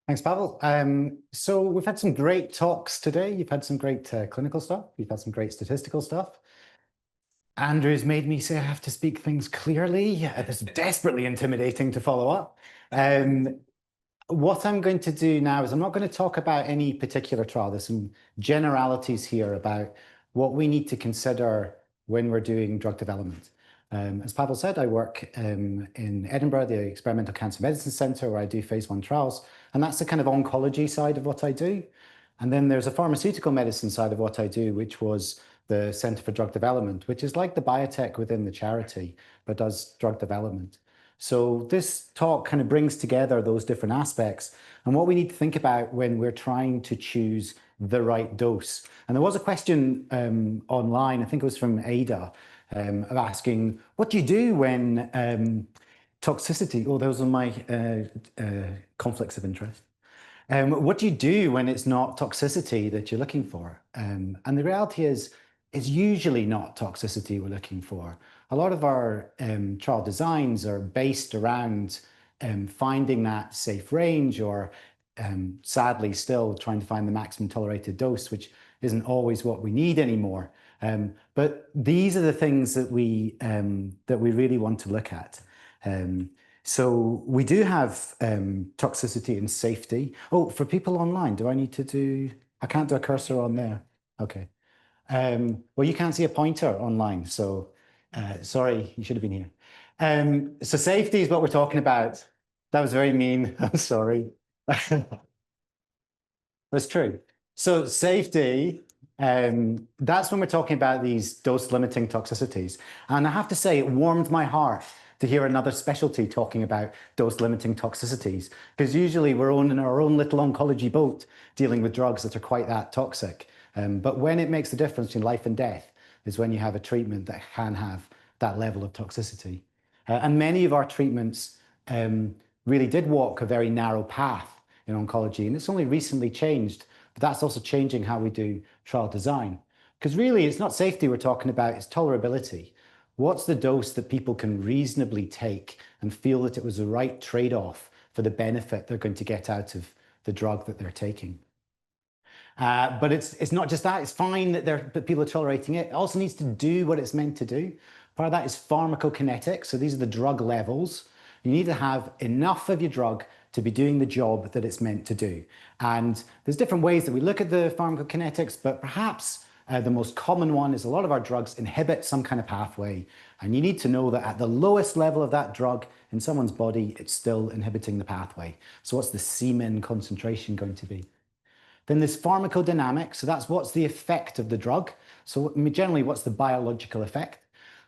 Thanks, Pavel. So we've had some great talks today. You've had some great clinical stuff. You've had some great statistical stuff. Andrew's made me say I have to speak things clearly. It's desperately intimidating to follow up. What I'm going to do now is I'm not going to talk about any particular trial. There's some generalities here about what we need to consider when we're doing drug development. As Pavel said, I work in Edinburgh, the Experimental Cancer Medicine Centre, where I do phase 1 trials. And that's the kind of oncology side of what I do. And then there's a pharmaceutical medicine side of what I do, which was the Centre for Drug Development, which is like the biotech within the charity, but does drug development. So this talk kind of brings together those different aspects and what we need to think about when we're trying to choose the right dose. And there was a question online, I think it was from Ada, of asking, what do you do when toxicity, oh, those are my conflicts of interest. What do you do when it's not toxicity that you're looking for? And the reality is, it's usually not toxicity we're looking for. A lot of our trial designs are based around finding that safe range or sadly still trying to find the maximum tolerated dose, which isn't always what we need anymore. But these are the things that we really want to look at. So we do have toxicity and safety. Oh, for people online, do I need to do, I can't do a cursor on there. Okay. Well, you can't see a pointer online, so sorry, you should have been here. So safety is what we're talking about. That was very mean. I'm sorry. That's true. So safety, that's when we're talking about these dose-limiting toxicities. And I have to say, it warmed my heart to hear another specialty talking about dose-limiting toxicities, because usually we're in our own little oncology boat dealing with drugs that are quite that toxic. But when it makes the difference between life and death is when you have a treatment that can have that level of toxicity. And many of our treatments really did walk a very narrow path in oncology, and it's only recently changed, but that's also changing how we do trial design. Because really, it's not safety we're talking about, it's tolerability. What's the dose that people can reasonably take and feel that it was the right trade-off for the benefit they're going to get out of the drug that they're taking? But it's not just that. It's fine that people are tolerating it. It also needs to do what it's meant to do. Part of that is pharmacokinetics. So these are the drug levels. You need to have enough of your drug to be doing the job that it's meant to do. And there's different ways that we look at the pharmacokinetics, but perhaps the most common one is a lot of our drugs inhibit some kind of pathway. And you need to know that at the lowest level of that drug in someone's body, it's still inhibiting the pathway. So what's the Cmin concentration going to be? Then there's pharmacodynamics. So that's what's the effect of the drug. So generally, what's the biological effect?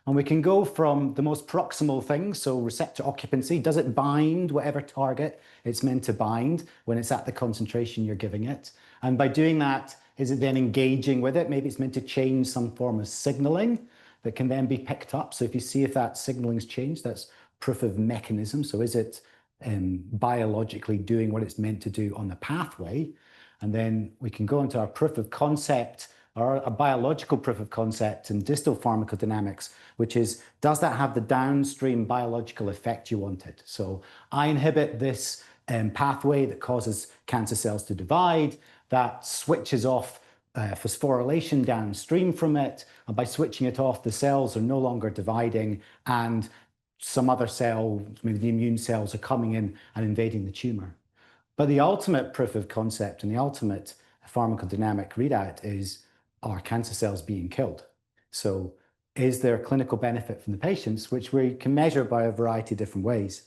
And we can go from the most proximal things, so receptor occupancy. Does it bind whatever target it's meant to bind when it's at the concentration you're giving it? And by doing that, is it then engaging with it? Maybe it's meant to change some form of signaling that can then be picked up. So if you see if that signaling's changed, that's proof of mechanism. So is it biologically doing what it's meant to do on the pathway? And then we can go into our proof of concept or a biological proof of concept in distal pharmacodynamics, which is, does that have the downstream biological effect you wanted? So I inhibit this pathway that causes cancer cells to divide, that switches off phosphorylation downstream from it. And by switching it off, the cells are no longer dividing and some other cell, maybe the immune cells, are coming in and invading the tumor. But the ultimate proof of concept and the ultimate pharmacodynamic readout is, are cancer cells being killed? So is there clinical benefit from the patients, which we can measure by a variety of different ways?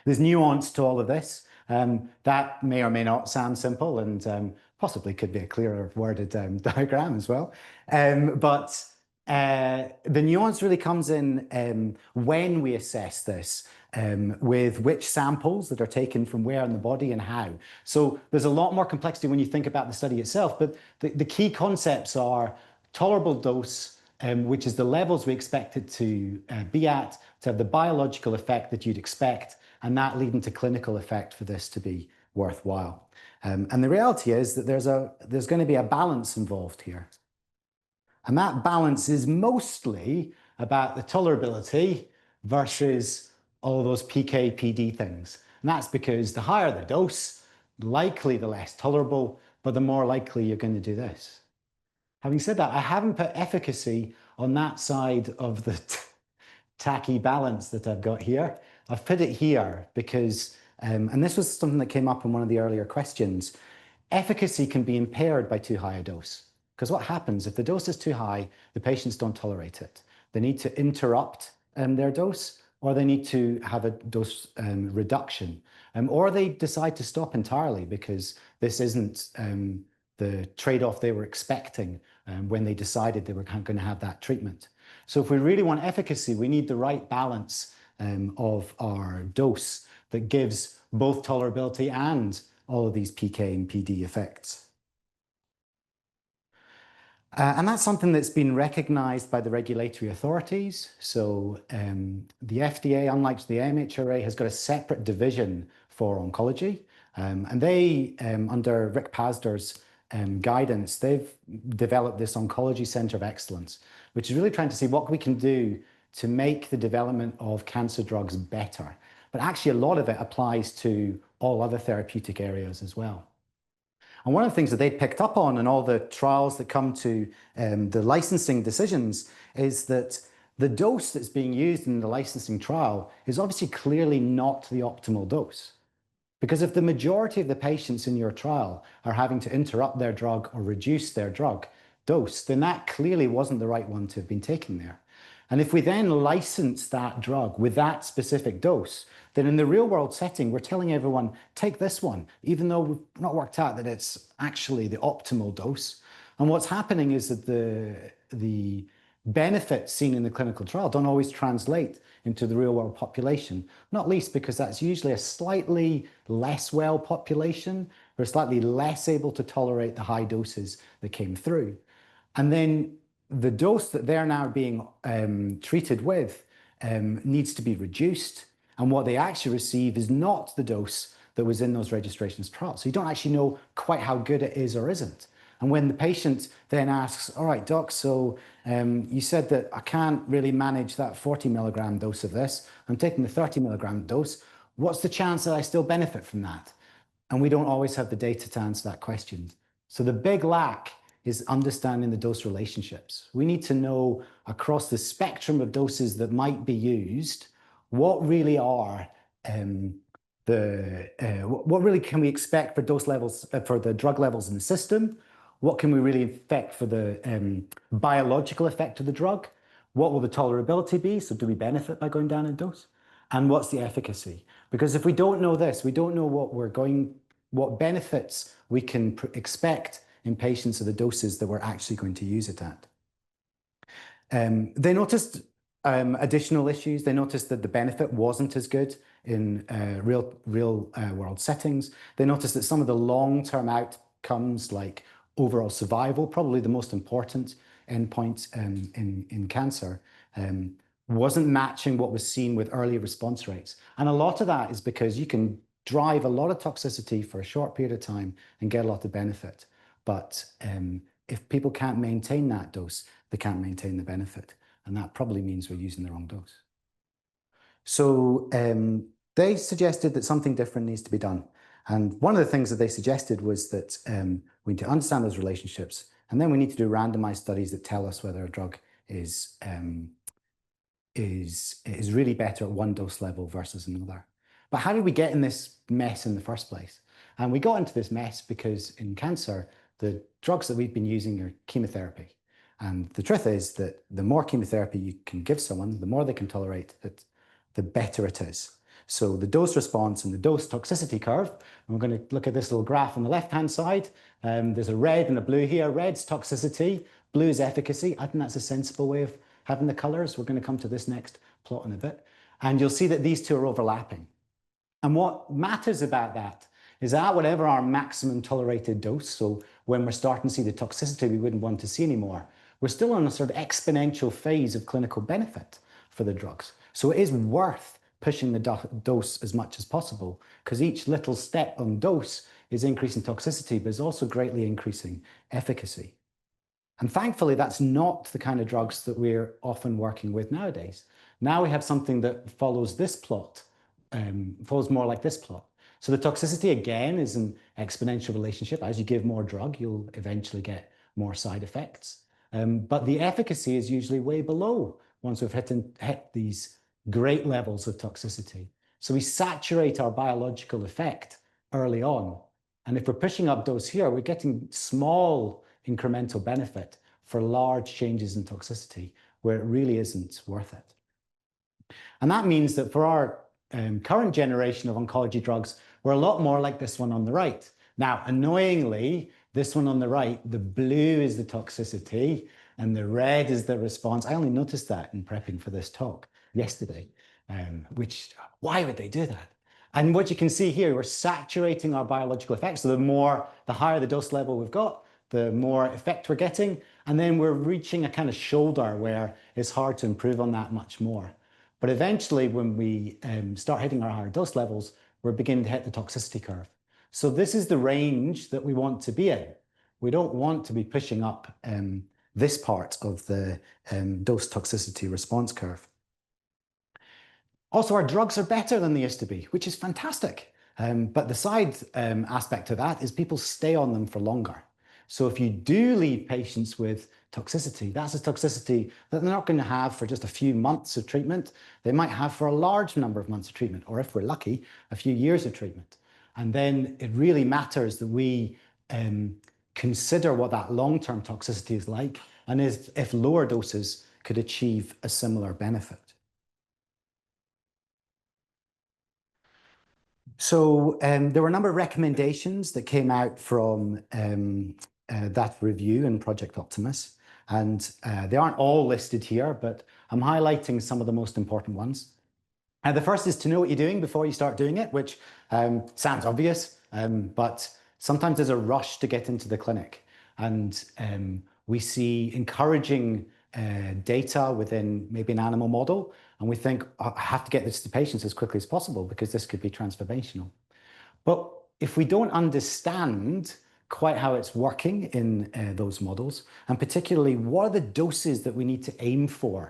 There's nuance to all of this. That may or may not sound simple and possibly could be a clearer worded diagram as well. But the nuance really comes in when we assess this. With which samples that are taken from where in the body and how. So there's a lot more complexity when you think about the study itself, but the key concepts are tolerable dose, which is the levels we expect it to be at, to have the biological effect that you'd expect, and that leading to clinical effect for this to be worthwhile. And the reality is that there's going to be a balance involved here. And that balance is mostly about the tolerability versus all those PK/PD things. And that's because the higher the dose, likely the less tolerable, but the more likely you're going to do this. Having said that, I haven't put efficacy on that side of the tacky balance that I've got here. I've put it here because, and this was something that came up in one of the earlier questions, efficacy can be impaired by too high a dose. Because what happens if the dose is too high, the patients don't tolerate it. They need to interrupt their dose, or they need to have a dose reduction, or they decide to stop entirely because this isn't the trade-off they were expecting when they decided they were going to have that treatment. So if we really want efficacy, we need the right balance of our dose that gives both tolerability and all of these PK and PD effects. And that's something that's been recognized by the regulatory authorities. So the FDA, unlike the MHRA, has got a separate division for oncology. And they, under Rick Pazder's guidance, they've developed this Oncology Center of Excellence, which is really trying to see what we can do to make the development of cancer drugs better. But actually, a lot of it applies to all other therapeutic areas as well. And one of the things that they picked up on in all the trials that come to the licensing decisions is that the dose that's being used in the licensing trial is obviously clearly not the optimal dose. Because if the majority of the patients in your trial are having to interrupt their drug or reduce their drug dose, then that clearly wasn't the right one to have been taken there. And if we then license that drug with that specific dose, then in the real world setting, we're telling everyone, take this one, even though we've not worked out that it's actually the optimal dose. And what's happening is that the benefits seen in the clinical trial don't always translate into the real world population, not least because that's usually a slightly less well population, who are slightly less able to tolerate the high doses that came through. And then the dose that they're now being treated with needs to be reduced. And what they actually receive is not the dose that was in those registrations trials. So you don't actually know quite how good it is or isn't. And when the patient then asks, all right, doc, so you said that I can't really manage that 40 milligram dose of this. I'm taking the 30 milligram dose. What's the chance that I still benefit from that? And we don't always have the data to answer that question. So the big lack is understanding the dose relationships. We need to know across the spectrum of doses that might be used, what really are what really can we expect for dose levels, for the drug levels in the system? What can we really expect for the biological effect of the drug? What will the tolerability be? So do we benefit by going down in dose? And what's the efficacy? Because if we don't know this, we don't know what benefits we can expect in patients of the doses that we're actually going to use it at. They noticed additional issues. They noticed that the benefit wasn't as good in real world settings. They noticed that some of the long-term outcomes like overall survival, probably the most important endpoint in cancer, wasn't matching what was seen with early response rates. And a lot of that is because you can drive a lot of toxicity for a short period of time and get a lot of benefit. But if people can't maintain that dose, they can't maintain the benefit. And that probably means we're using the wrong dose. So they suggested that something different needs to be done. And one of the things that they suggested was that we need to understand those relationships, and then we need to do randomized studies that tell us whether a drug is really better at one dose level versus another. But how did we get in this mess in the first place? And we got into this mess because in cancer, the drugs that we've been using are chemotherapy. And the truth is that the more chemotherapy you can give someone, the more they can tolerate it, the better it is. So the dose response and the dose toxicity curve, and we're going to look at this little graph on the left-hand side. There's a red and a blue here. Red's toxicity, blue is efficacy. I think that's a sensible way of having the colors. We're going to come to this next plot in a bit. And you'll see that these two are overlapping. And what matters about that is that whatever our maximum tolerated dose, so when we're starting to see the toxicity we wouldn't want to see anymore, we're still on a sort of exponential phase of clinical benefit for the drugs. So it is worth pushing the dose as much as possible, because each little step on dose is increasing toxicity, but is also greatly increasing efficacy. And thankfully, that's not the kind of drugs that we're often working with nowadays. Now we have something that follows this plot, follows more like this plot. So the toxicity, again, is an exponential relationship. As you give more drug, you'll eventually get more side effects. But the efficacy is usually way below once we've hit these great levels of toxicity. So we saturate our biological effect early on. And if we're pushing up dose here, we're getting small incremental benefit for large changes in toxicity where it really isn't worth it. And that means that for our current generation of oncology drugs, we're a lot more like this one on the right. Now, annoyingly, this one on the right, the blue is the toxicity and the red is the response. I only noticed that in prepping for this talk yesterday, why would they do that? And what you can see here, we're saturating our biological effects. So the higher the dose level we've got, the more effect we're getting. And then we're reaching a kind of shoulder where it's hard to improve on that much more. But eventually, when we start hitting our higher dose levels, we're beginning to hit the toxicity curve. So this is the range that we want to be in. We don't want to be pushing up this part of the dose toxicity response curve. Also, our drugs are better than they used to be, which is fantastic. But the side aspect of that is people stay on them for longer. So if you do leave patients with toxicity, that's a toxicity that they're not going to have for just a few months of treatment. They might have for a large number of months of treatment, or if we're lucky, a few years of treatment. And then it really matters that we consider what that long-term toxicity is like, and if lower doses could achieve a similar benefit. So there were a number of recommendations that came out from that review in Project Optimus, and they aren't all listed here, but I'm highlighting some of the most important ones. The first is to know what you're doing before you start doing it, which sounds obvious, but sometimes there's a rush to get into the clinic. And we see encouraging data within maybe an animal model, and we think, oh, I have to get this to patients as quickly as possible because this could be transformational. But if we don't understand quite how it's working in those models, and particularly what are the doses that we need to aim for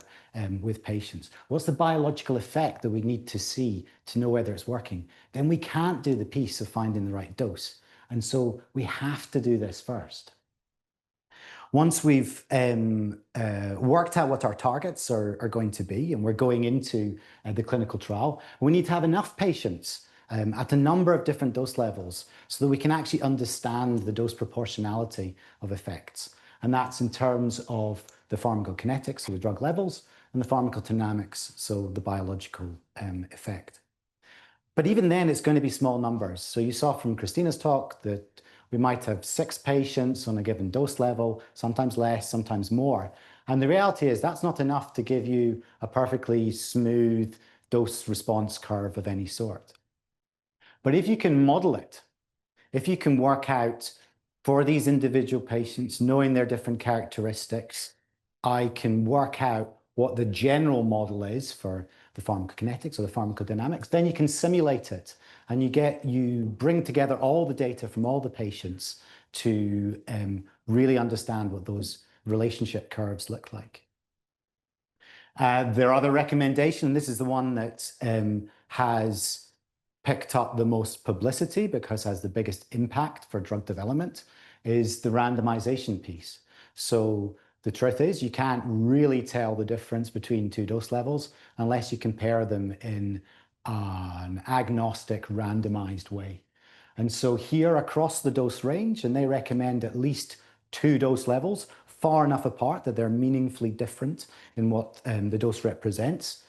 with patients, what's the biological effect that we need to see to know whether it's working, then we can't do the piece of finding the right dose. And so we have to do this first. Once we've worked out what our targets are going to be, and we're going into the clinical trial, we need to have enough patients at a number of different dose levels so that we can actually understand the dose proportionality of effects. And that's in terms of the pharmacokinetics, so the drug levels, and the pharmacodynamics, so the biological effect. But even then, it's going to be small numbers. So you saw from Christina's talk that we might have 6 patients on a given dose level, sometimes less, sometimes more. And the reality is that's not enough to give you a perfectly smooth dose response curve of any sort. But if you can model it, if you can work out for these individual patients, knowing their different characteristics, I can work out what the general model is for the pharmacokinetics or the pharmacodynamics, then you can simulate it and you bring together all the data from all the patients to really understand what those relationship curves look like. Their other recommendation, this is the one that has picked up the most publicity because it has the biggest impact for drug development, is the randomization piece. So the truth is you can't really tell the difference between 2 dose levels unless you compare them in an agnostic randomized way. And so here across the dose range, and they recommend at least 2 dose levels far enough apart that they're meaningfully different in what the dose represents.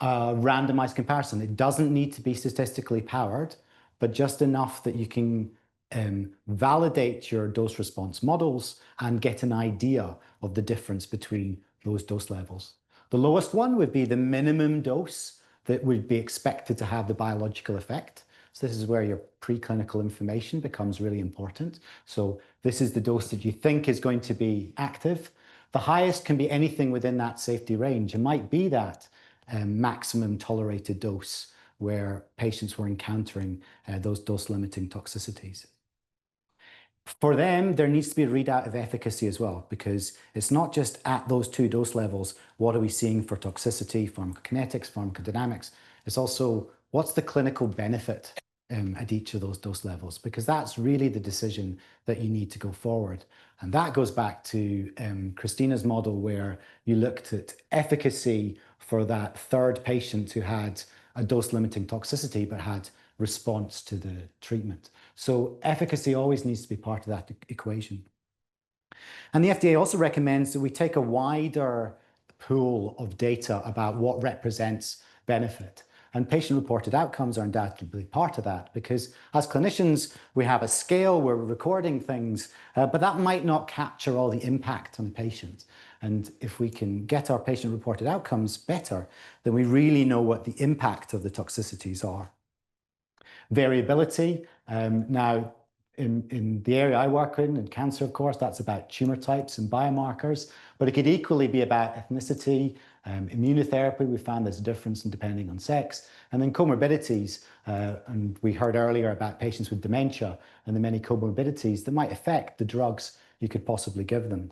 Randomized comparison. It doesn't need to be statistically powered, but just enough that you can validate your dose response models and get an idea of the difference between those dose levels. The lowest one would be the minimum dose that would be expected to have the biological effect. So this is where your preclinical information becomes really important. So this is the dose that you think is going to be active. The highest can be anything within that safety range. It might be that maximum tolerated dose where patients were encountering those dose-limiting toxicities. For them, there needs to be a readout of efficacy as well, because it's not just at those 2 dose levels, what are we seeing for toxicity, pharmacokinetics, pharmacodynamics. It's also, what's the clinical benefit at each of those dose levels, because that's really the decision that you need to go forward. And that goes back to Christina's model, where you looked at efficacy for that third patient who had a dose-limiting toxicity but had response to the treatment. So efficacy always needs to be part of that equation. And the FDA also recommends that we take a wider pool of data about what represents benefit. And patient-reported outcomes are undoubtedly part of that, because as clinicians, we have a scale, we're recording things, but that might not capture all the impact on patients. And if we can get our patient-reported outcomes better, then we really know what the impact of the toxicities are. Variability. Now, in the area I work in cancer, of course, that's about tumor types and biomarkers, but it could equally be about ethnicity, immunotherapy. We found there's a difference in depending on sex, and then comorbidities. And we heard earlier about patients with dementia and the many comorbidities that might affect the drugs you could possibly give them.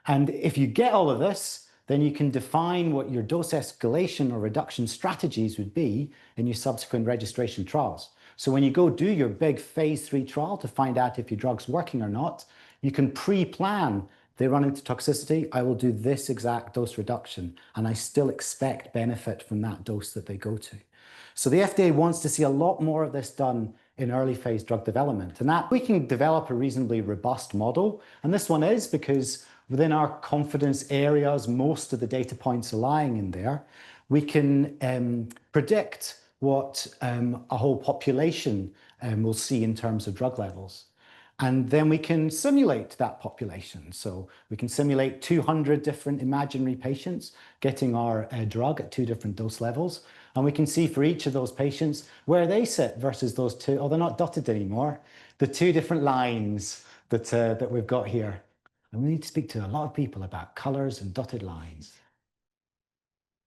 And if you get all of this, then you can define what your dose escalation or reduction strategies would be in your subsequent registration trials. So when you go do your big phase 3 trial to find out if your drug's working or not, you can pre-plan. They run into toxicity, I will do this exact dose reduction, and I still expect benefit from that dose that they go to. So the FDA wants to see a lot more of this done in early phase drug development, and that we can develop a reasonably robust model. And this one is because within our confidence areas, most of the data points are lying in there. We can predict what a whole population will see in terms of drug levels. And then we can simulate that population. So we can simulate 200 different imaginary patients getting our drug at 2 different dose levels. And we can see for each of those patients where they sit versus those 2, oh, they're not dotted anymore, the 2 different lines that we've got here. And we need to speak to a lot of people about colors and dotted lines.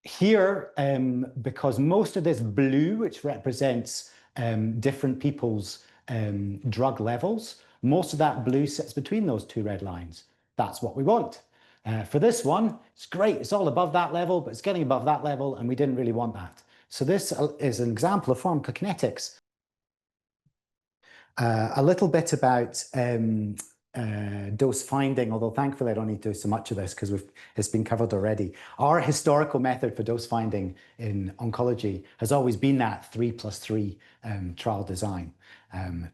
Here, because most of this blue, which represents different people's drug levels, most of that blue sits between those 2 red lines. That's what we want. For this one, it's great. It's all above that level, but it's getting above that level, and we didn't really want that. So this is an example of pharmacokinetics. A little bit about dose finding, although thankfully I don't need to do so much of this because it's been covered already. Our historical method for dose finding in oncology has always been that 3+3 trial design,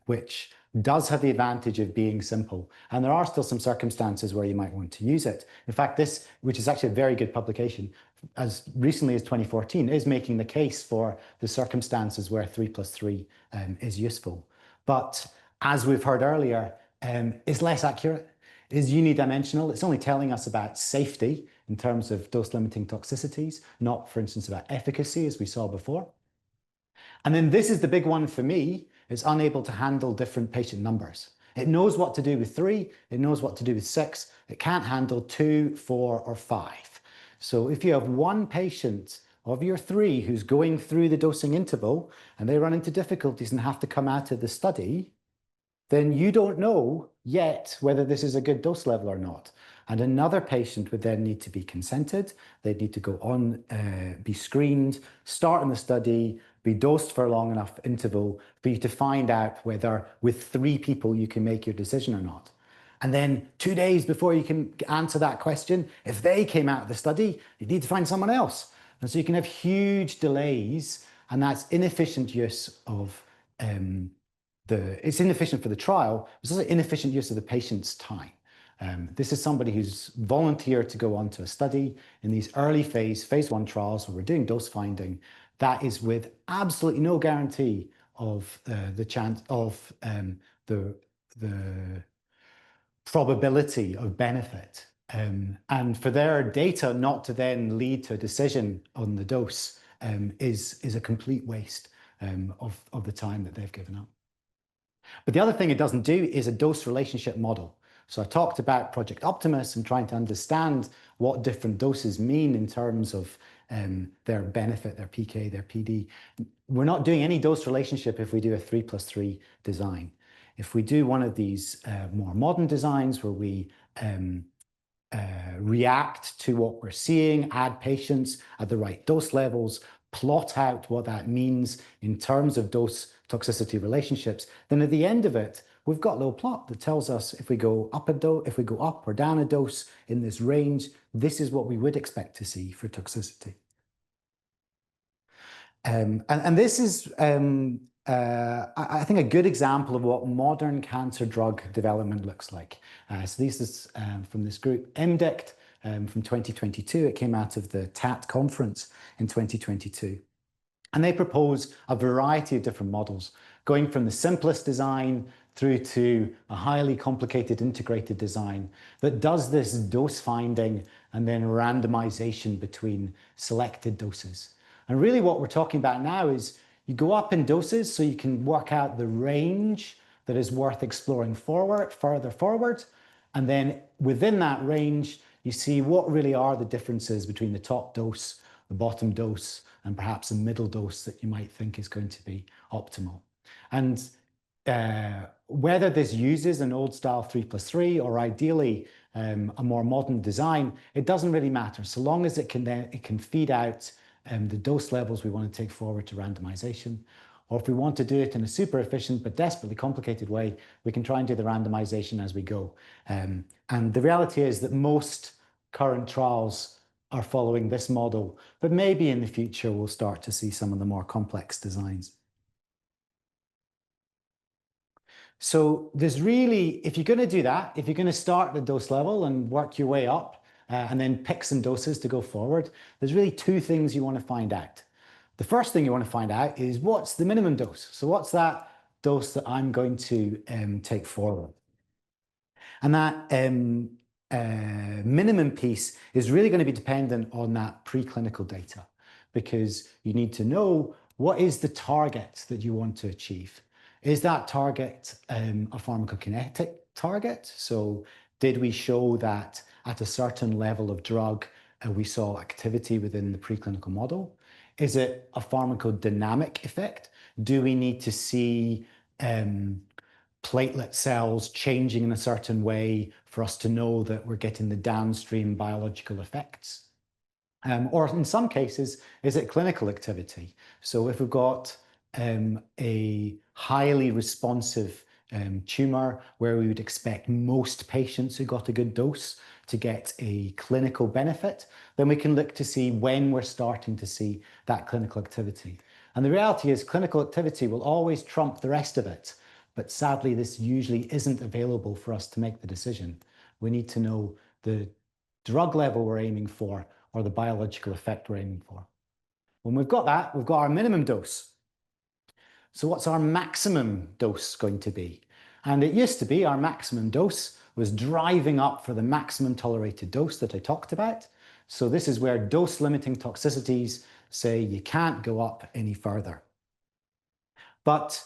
which does have the advantage of being simple. And there are still some circumstances where you might want to use it. In fact, this, which is actually a very good publication, as recently as 2014, is making the case for the circumstances where 3+3 is useful. But as we've heard earlier, is less accurate, is unidimensional. It's only telling us about safety in terms of dose-limiting toxicities, not, for instance, about efficacy, as we saw before. And then this is the big one for me. It's unable to handle different patient numbers. It knows what to do with 3, it knows what to do with 6, it can't handle 2, 4, or 5. So if you have one patient of your 3 who's going through the dosing interval and they run into difficulties and have to come out of the study, then you don't know yet whether this is a good dose level or not. And another patient would then need to be consented. They'd need to go on, be screened, start in the study, be dosed for a long enough interval for you to find out whether with 3 people you can make your decision or not. And then 2 days before you can answer that question, if they came out of the study, you need to find someone else. And so you can have huge delays, and that's inefficient use of it's inefficient for the trial, it's also inefficient use of the patient's time. This is somebody who's volunteered to go on to a study in these early phase 1 trials where we're doing dose finding. That is with absolutely no guarantee of the chance of the probability of benefit. And for their data not to then lead to a decision on the dose is a complete waste of the time that they've given up. But the other thing it doesn't do is a dose relationship model. So I talked about Project Optimus and trying to understand what different doses mean in terms of their benefit, their PK, their PD. We're not doing any dose relationship if we do a 3+3 design. If we do one of these more modern designs where we react to what we're seeing, add patients at the right dose levels, plot out what that means in terms of dose toxicity relationships, then at the end of it, we've got a little plot that tells us if we go up if we go up or down a dose in this range, this is what we would expect to see for toxicity. And this is, I think, a good example of what modern cancer drug development looks like. So this is from this group, MDICT, from 2022. It came out of the TAT conference in 2022. And they propose a variety of different models, going from the simplest design through to a highly complicated integrated design that does this dose finding and then randomization between selected doses. And really what we're talking about now is you go up in doses so you can work out the range that is worth exploring further forward. And then within that range, you see what really are the differences between the top dose, the bottom dose, and perhaps a middle dose that you might think is going to be optimal. And whether this uses an old style 3+3 or ideally a more modern design, it doesn't really matter, so long as it can feed out the dose levels we want to take forward to randomization. Or if we want to do it in a super efficient but desperately complicated way, we can try and do the randomization as we go. And the reality is that most current trials are following this model, but maybe in the future we'll start to see some of the more complex designs. So there's really, if you're going to do that, if you're going to start the dose level and work your way up and then pick some doses to go forward, there's really two things you want to find out. The first thing you want to find out is what's the minimum dose? So what's that dose that I'm going to take forward? And that minimum piece is really going to be dependent on that preclinical data, because you need to know what is the target that you want to achieve. Is that target a pharmacokinetic target? So did we show that at a certain level of drug, we saw activity within the preclinical model? Is it a pharmacodynamic effect? Do we need to see platelet cells changing in a certain way for us to know that we're getting the downstream biological effects? Or in some cases, is it clinical activity? So if we've got a highly responsive tumor where we would expect most patients who got a good dose to get a clinical benefit, then we can look to see when we're starting to see that clinical activity. And the reality is clinical activity will always trump the rest of it. But sadly, this usually isn't available for us to make the decision. We need to know the drug level we're aiming for or the biological effect we're aiming for. When we've got that, we've got our minimum dose. So what's our maximum dose going to be? And it used to be our maximum dose was driving up for the maximum tolerated dose that I talked about. So this is where dose-limiting toxicities say you can't go up any further. But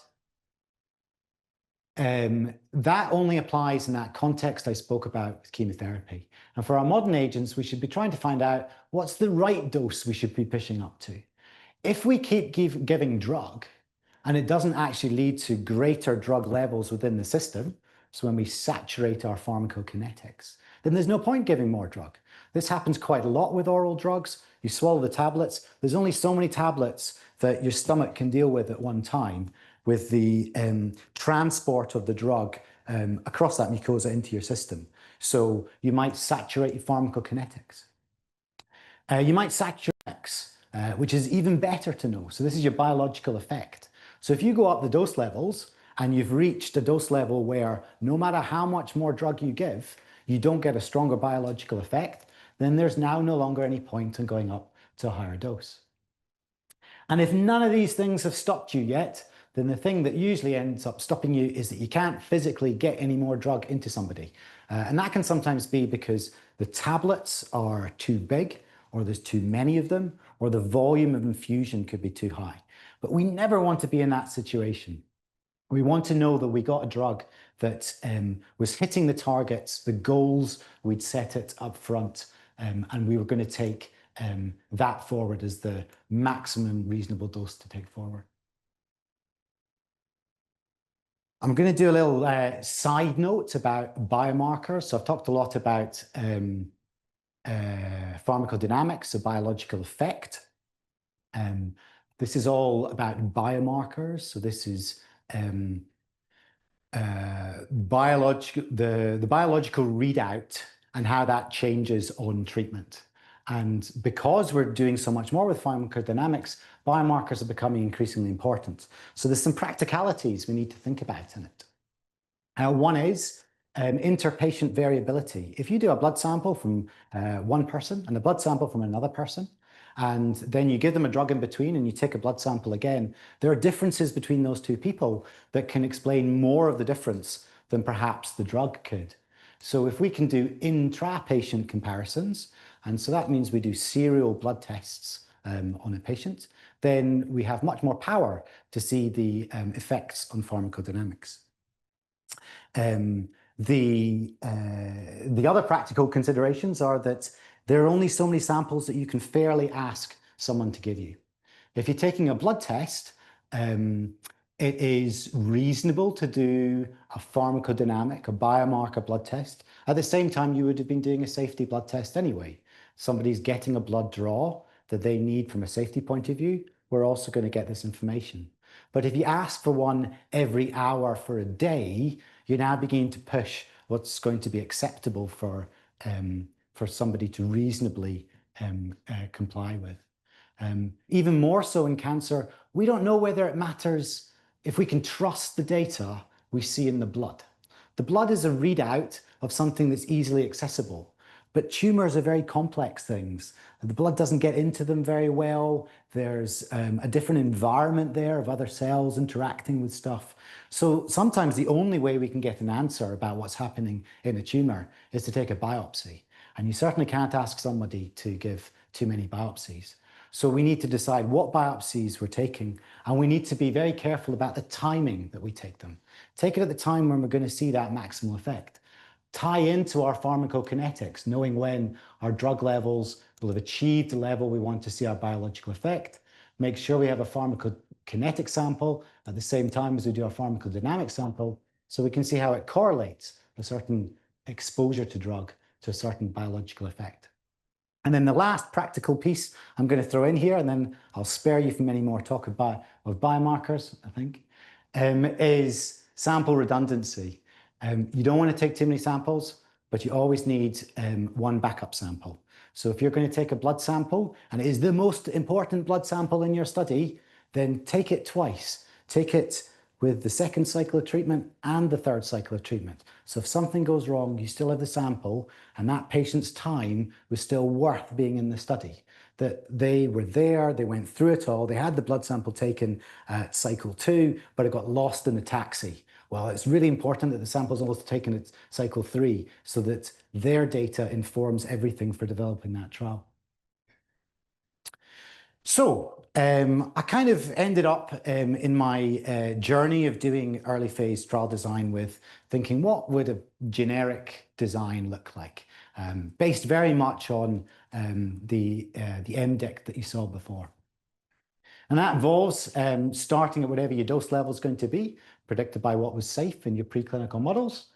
that only applies in that context I spoke about with chemotherapy. And for our modern agents, we should be trying to find out what's the right dose we should be pushing up to. If we keep giving drug and it doesn't actually lead to greater drug levels within the system, so when we saturate our pharmacokinetics, then there's no point giving more drug. This happens quite a lot with oral drugs. You swallow the tablets. There's only so many tablets that your stomach can deal with at one time, with the transport of the drug across that mucosa into your system. So you might saturate your pharmacokinetics. You might saturate X, which is even better to know. So this is your biological effect. So if you go up the dose levels and you've reached a dose level where no matter how much more drug you give, you don't get a stronger biological effect, then there's now no longer any point in going up to a higher dose. And if none of these things have stopped you yet, then the thing that usually ends up stopping you is that you can't physically get any more drug into somebody. And that can sometimes be because the tablets are too big, or there's too many of them, or the volume of infusion could be too high. But we never want to be in that situation. We want to know that we got a drug that was hitting the targets, the goals we'd set it up front, and we were going to take that forward as the maximum reasonable dose to take forward. I'm going to do a little side note about biomarkers. So I've talked a lot about pharmacodynamics, a biological effect. This is all about biomarkers. So this is the biological readout and how that changes on treatment. And because we're doing so much more with pharmacodynamics, biomarkers are becoming increasingly important. So there's some practicalities we need to think about in it. One is interpatient variability. If you do a blood sample from one person and a blood sample from another person, and then you give them a drug in between and you take a blood sample again, there are differences between those two people that can explain more of the difference than perhaps the drug could. So if we can do intra-patient comparisons, and so that means we do serial blood tests on a patient, then we have much more power to see the effects on pharmacodynamics. The other practical considerations are that there are only so many samples that you can fairly ask someone to give you. If you're taking a blood test, it is reasonable to do a pharmacodynamic, a biomarker blood test. At the same time, you would have been doing a safety blood test anyway. Somebody's getting a blood draw that they need from a safety point of view, we're also going to get this information. But if you ask for one every hour for a day, you're now beginning to push what's going to be acceptable for somebody to reasonably comply with. Even more so in cancer, we don't know whether it matters if we can trust the data we see in the blood. The blood is a readout of something that's easily accessible, but tumors are very complex things. The blood doesn't get into them very well. There's a different environment there of other cells interacting with stuff. So sometimes the only way we can get an answer about what's happening in a tumor is to take a biopsy. And you certainly can't ask somebody to give too many biopsies. So we need to decide what biopsies we're taking, and we need to be very careful about the timing that we take them. Take it at the time when we're going to see that maximal effect. Tie into our pharmacokinetics, knowing when our drug levels will have achieved the level we want to see our biological effect. Make sure we have a pharmacokinetic sample at the same time as we do our pharmacodynamic sample, so we can see how it correlates a certain exposure to drug to a certain biological effect. And then the last practical piece I'm going to throw in here, and then I'll spare you from any more talk of biomarkers, I think, is sample redundancy. You don't want to take too many samples, but you always need one backup sample. So if you're going to take a blood sample, and it is the most important blood sample in your study, then take it twice. Take it with the second cycle of treatment and the third cycle of treatment. So if something goes wrong, you still have the sample, and that patient's time was still worth being in the study. That they were there, they went through it all, they had the blood sample taken at cycle 2, but it got lost in the taxi. Well, it's really important that the sample's also taken at cycle 3 so that their data informs everything for developing that trial. So I kind of ended up in my journey of doing early phase trial design with thinking, what would a generic design look like? Based very much on the MDEC that you saw before. And that involves starting at whatever your dose level is going to be, predicted by what was safe in your preclinical models,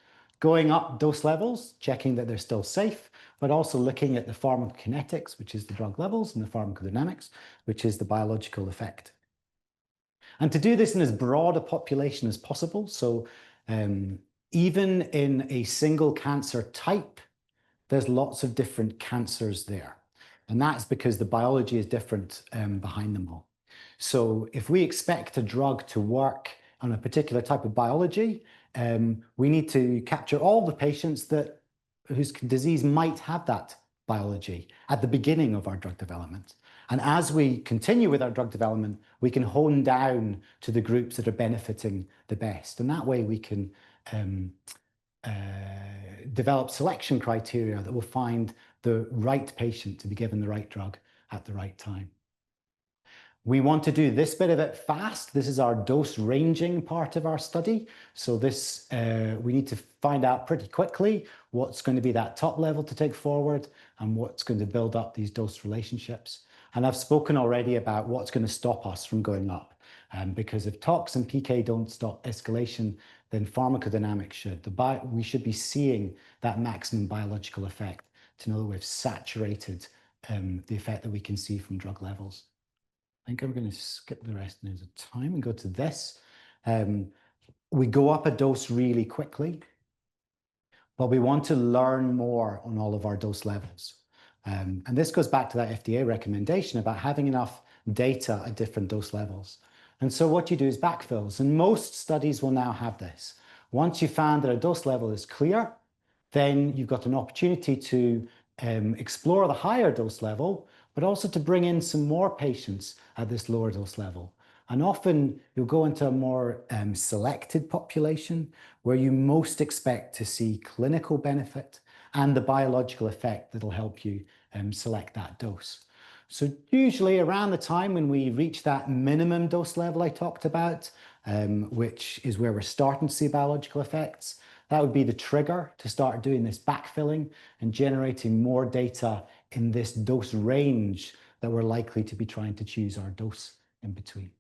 going up dose levels, checking that they're still safe, but also looking at the pharmacokinetics, which is the drug levels, and the pharmacodynamics, which is the biological effect. And to do this in as broad a population as possible, so even in a single cancer type, there's lots of different cancers there. And that's because the biology is different behind them all. So if we expect a drug to work on a particular type of biology, we need to capture all the patients whose disease might have that biology at the beginning of our drug development. And as we continue with our drug development, we can hone down to the groups that are benefiting the best. And that way we can develop selection criteria that will find the right patient to be given the right drug at the right time. We want to do this bit of it fast. This is our dose ranging part of our study. So this, we need to find out pretty quickly what's going to be that top level to take forward and what's going to build up these dose relationships. And I've spoken already about what's going to stop us from going up. Because if tox and PK don't stop escalation, then pharmacodynamics should. We should be seeing that maximum biological effect to know that we've saturated the effect that we can see from drug levels. I think I'm going to skip the rest of the time and go to this. We go up a dose really quickly, but we want to learn more on all of our dose levels. And this goes back to that FDA recommendation about having enough data at different dose levels. And so what you do is backfills, and most studies will now have this. Once you found that a dose level is clear, then you've got an opportunity to explore the higher dose level, but also to bring in some more patients at this lower dose level. And often you'll go into a more selected population where you most expect to see clinical benefit and the biological effect that'll help you select that dose. So usually around the time when we reach that minimum dose level I talked about, which is where we're starting to see biological effects, that would be the trigger to start doing this backfilling and generating more data in this dose range that we're likely to be trying to choose our dose in between.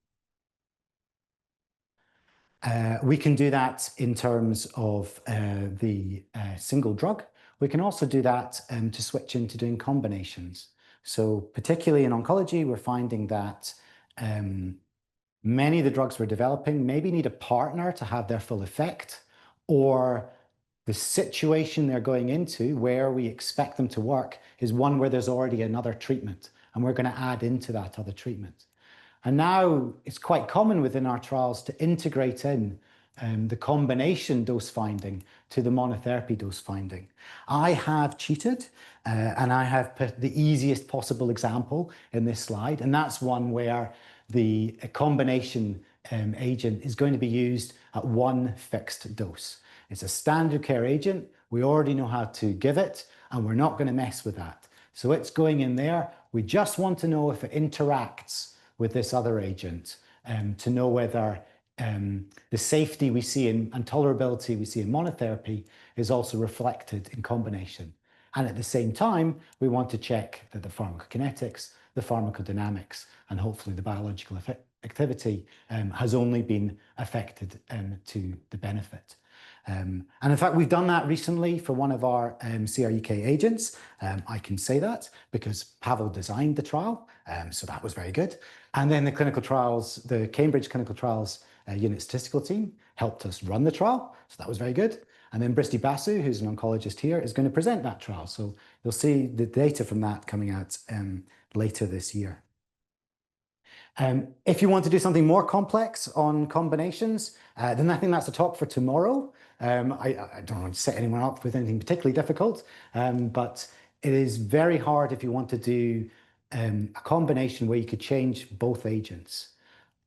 We can do that in terms of the single drug. We can also do that to switch into doing combinations. So particularly in oncology, we're finding that many of the drugs we're developing maybe need a partner to have their full effect, or the situation they're going into where we expect them to work is one where there's already another treatment, and we're going to add into that other treatment. And now it's quite common within our trials to integrate in the combination dose finding to the monotherapy dose finding. I have cheated and I have put the easiest possible example in this slide, and that's one where the combination agent is going to be used at one fixed dose. It's a standard care agent. We already know how to give it, and we're not going to mess with that. So it's going in there. We just want to know if it interacts with this other agent to know whether the safety we see and tolerability we see in monotherapy is also reflected in combination. And at the same time, we want to check that the pharmacokinetics, the pharmacodynamics, and hopefully the biological activity has only been affected to the benefit. And in fact, we've done that recently for one of our CRUK agents. I can say that because Pavel designed the trial, so that was very good. And then the clinical trials, the Cambridge Clinical Trials Unit Statistical Team helped us run the trial, so that was very good. And then Bristi Basu, who's an oncologist here, is going to present that trial. So you'll see the data from that coming out later this year. If you want to do something more complex on combinations, then I think that's a talk for tomorrow. I don't want to set anyone up with anything particularly difficult, but it is very hard if you want to do a combination where you could change both agents.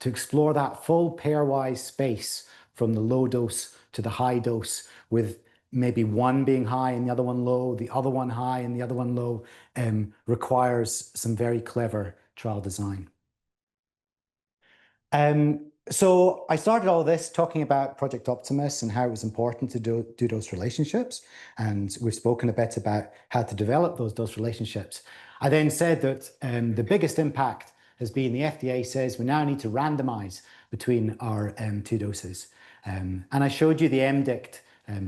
To explore that full pairwise space from the low dose to the high dose, with maybe one being high and the other one low, the other one high and the other one low, requires some very clever trial design. So I started all this talking about Project Optimus and how it was important to do those relationships. And we've spoken a bit about how to develop those relationships. I then said that the biggest impact has been the FDA says we now need to randomize between our two doses. And I showed you the MDICT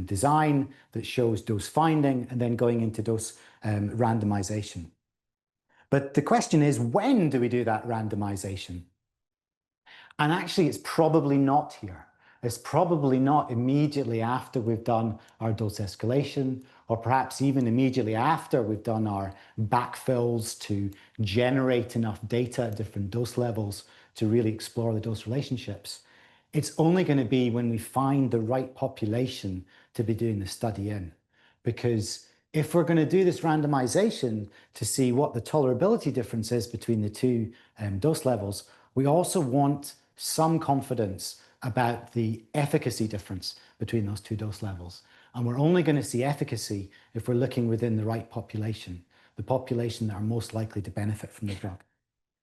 design that shows dose finding and then going into dose randomization. But the question is, when do we do that randomization? And actually, it's probably not here. It's probably not immediately after we've done our dose escalation, or perhaps even immediately after we've done our backfills to generate enough data at different dose levels to really explore the dose relationships. It's only going to be when we find the right population to be doing the study in. Because if we're going to do this randomization to see what the tolerability difference is between the two dose levels, we also want some confidence about the efficacy difference between those two dose levels. And we're only going to see efficacy if we're looking within the right population, the population that are most likely to benefit from the drug.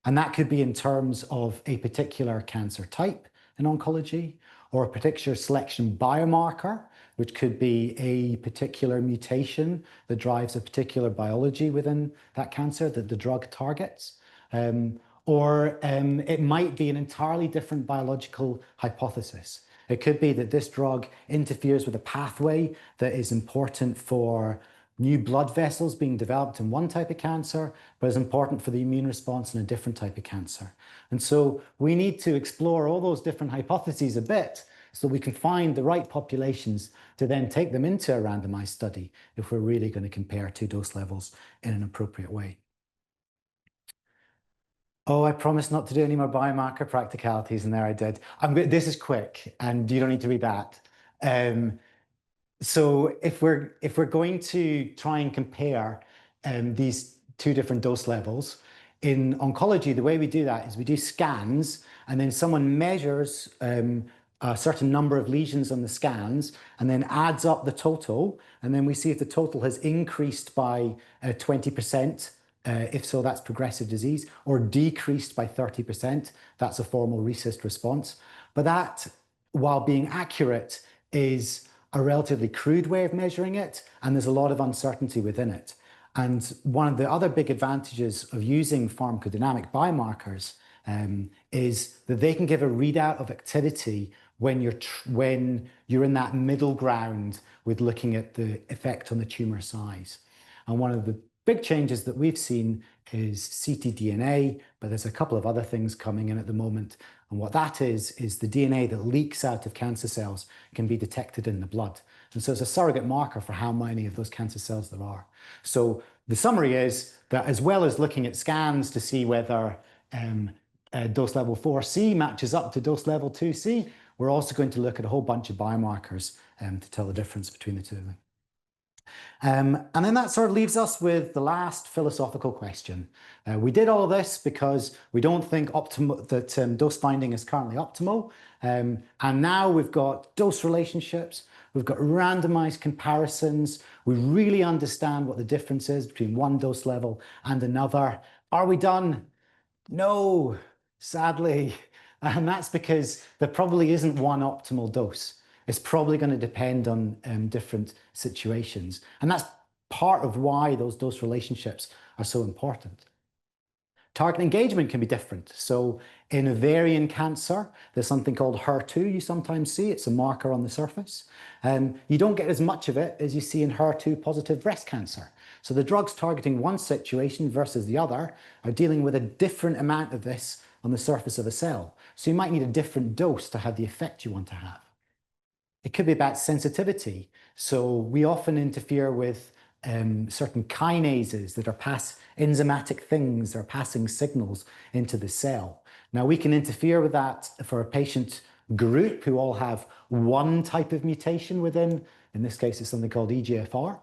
And that could be in terms of a particular cancer type in oncology, or a particular selection biomarker, which could be a particular mutation that drives a particular biology within that cancer that the drug targets. Or it might be an entirely different biological hypothesis. It could be that this drug interferes with a pathway that is important for new blood vessels being developed in one type of cancer, but is important for the immune response in a different type of cancer. And so we need to explore all those different hypotheses a bit so we can find the right populations to then take them into a randomized study if we're really going to compare two dose levels in an appropriate way. Oh, I promised not to do any more biomarker practicalities, and there I did. This is quick, and you don't need to read that. So if we're going to try and compare these two different dose levels, in oncology, the way we do that is we do scans, and then someone measures a certain number of lesions on the scans, and then adds up the total, and then we see if the total has increased by 20%. If so, that's progressive disease, or decreased by 30%. That's a formal RECIST response. But that, while being accurate, is a relatively crude way of measuring it, and there's a lot of uncertainty within it. And one of the other big advantages of using pharmacodynamic biomarkers is that they can give a readout of activity when you're in that middle ground with looking at the effect on the tumor size. And one of the big changes that we've seen is ctDNA, but there's a couple of other things coming in at the moment. And what that is the DNA that leaks out of cancer cells can be detected in the blood. And so it's a surrogate marker for how many of those cancer cells there are. So the summary is that as well as looking at scans to see whether dose level 4C matches up to dose level 2C, we're also going to look at a whole bunch of biomarkers to tell the difference between the two of them. And then that sort of leaves us with the last philosophical question. We did all this because we don't think that dose finding is currently optimal. And now we've got dose relationships, we've got randomized comparisons, we really understand what the difference is between one dose level and another. Are we done? No, sadly. And that's because there probably isn't one optimal dose. It's probably going to depend on different situations. And that's part of why those dose relationships are so important. Target engagement can be different. So in ovarian cancer, there's something called HER2 you sometimes see. It's a marker on the surface. You don't get as much of it as you see in HER2 positive breast cancer. So the drugs targeting one situation versus the other are dealing with a different amount of this on the surface of a cell. So you might need a different dose to have the effect you want to have. It could be about sensitivity. So we often interfere with certain kinases that are enzymatic things that are passing signals into the cell. Now we can interfere with that for a patient group who all have one type of mutation within, in this case, it's something called EGFR.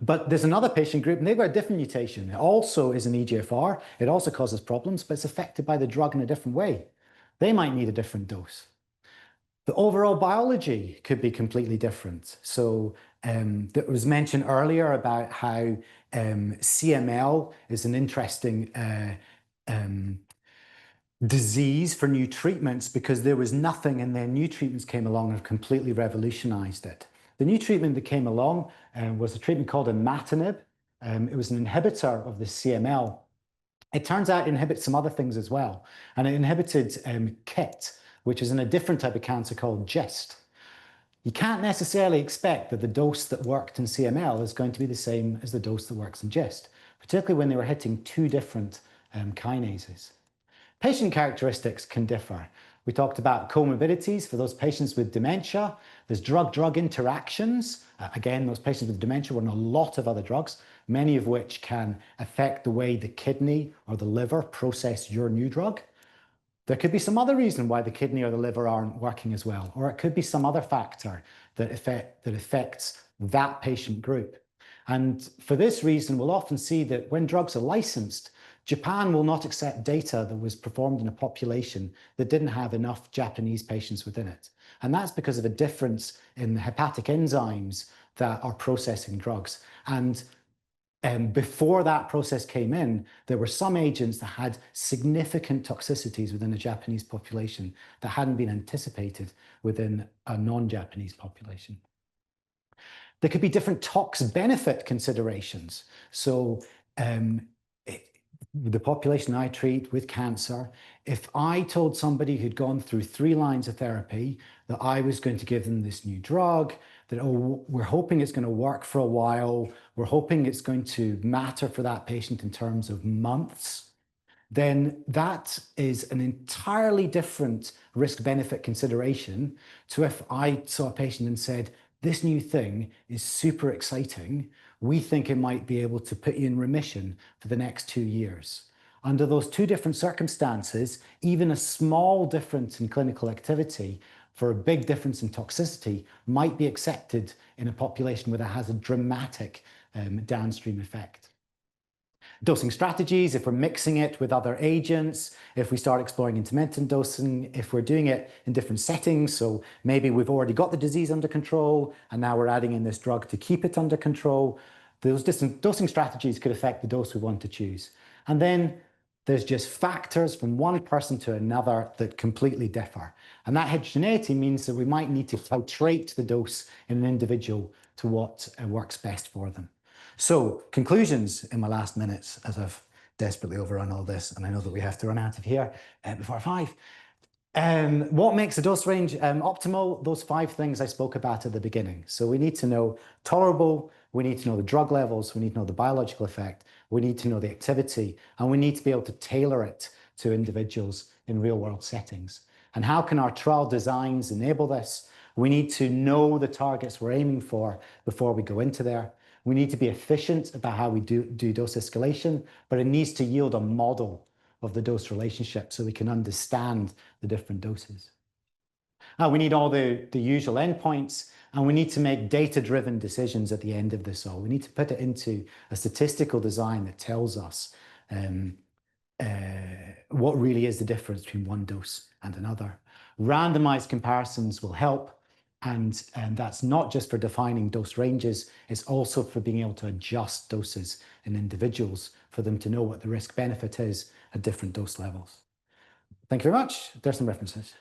But there's another patient group and they've got a different mutation. It also is an EGFR. It also causes problems, but it's affected by the drug in a different way. They might need a different dose. The overall biology could be completely different. So that was mentioned earlier about how CML is an interesting disease for new treatments because there was nothing and then new treatments came along and completely revolutionized it. The new treatment that came along was a treatment called imatinib. It was an inhibitor of the CML. It turns out it inhibits some other things as well. And it inhibited KIT, which is in a different type of cancer called GIST. You can't necessarily expect that the dose that worked in CML is going to be the same as the dose that works in GIST, particularly when they were hitting two different kinases. Patient characteristics can differ. We talked about comorbidities for those patients with dementia. There's drug-drug interactions. Again, those patients with dementia were on a lot of other drugs, many of which can affect the way the kidney or the liver process your new drug. There could be some other reason why the kidney or the liver aren't working as well, or it could be some other factor that affects that patient group. And for this reason, we'll often see that when drugs are licensed, Japan will not accept data that was performed in a population that didn't have enough Japanese patients within it. And that's because of a difference in the hepatic enzymes that are processing drugs. And before that process came in, there were some agents that had significant toxicities within the Japanese population that hadn't been anticipated within a non-Japanese population. There could be different tox benefit considerations. So the population I treat with cancer, if I told somebody who'd gone through 3 lines of therapy that I was going to give them this new drug, that, oh, we're hoping it's going to work for a while, we're hoping it's going to matter for that patient in terms of months, then that is an entirely different risk-benefit consideration to if I saw a patient and said, this new thing is super exciting. We think it might be able to put you in remission for the next 2 years. Under those two different circumstances, even a small difference in clinical activity for a big difference in toxicity might be accepted in a population where that has a dramatic downstream effect. Dosing strategies, if we're mixing it with other agents, if we start exploring intermittent dosing, if we're doing it in different settings, so maybe we've already got the disease under control and now we're adding in this drug to keep it under control, those different dosing strategies could affect the dose we want to choose. And then there's just factors from one person to another that completely differ. And that heterogeneity means that we might need to titrate the dose in an individual to what works best for them. So, conclusions in my last minutes, as I've desperately overrun all this, and I know that we have to run out of here before 5. What makes a dose range optimal? Those 5 things I spoke about at the beginning. So we need to know tolerable, we need to know the drug levels, we need to know the biological effect, we need to know the activity, and we need to be able to tailor it to individuals in real-world settings. And how can our trial designs enable this? We need to know the targets we're aiming for before we go into there. We need to be efficient about how we do dose escalation, but it needs to yield a model of the dose relationship so we can understand the different doses. We need all the usual endpoints, and we need to make data-driven decisions at the end of this all. We need to put it into a statistical design that tells us what really is the difference between one dose and another. Randomized comparisons will help. And that's not just for defining dose ranges, it's also for being able to adjust doses in individuals for them to know what the risk benefit is at different dose levels. Thank you very much. There's some references.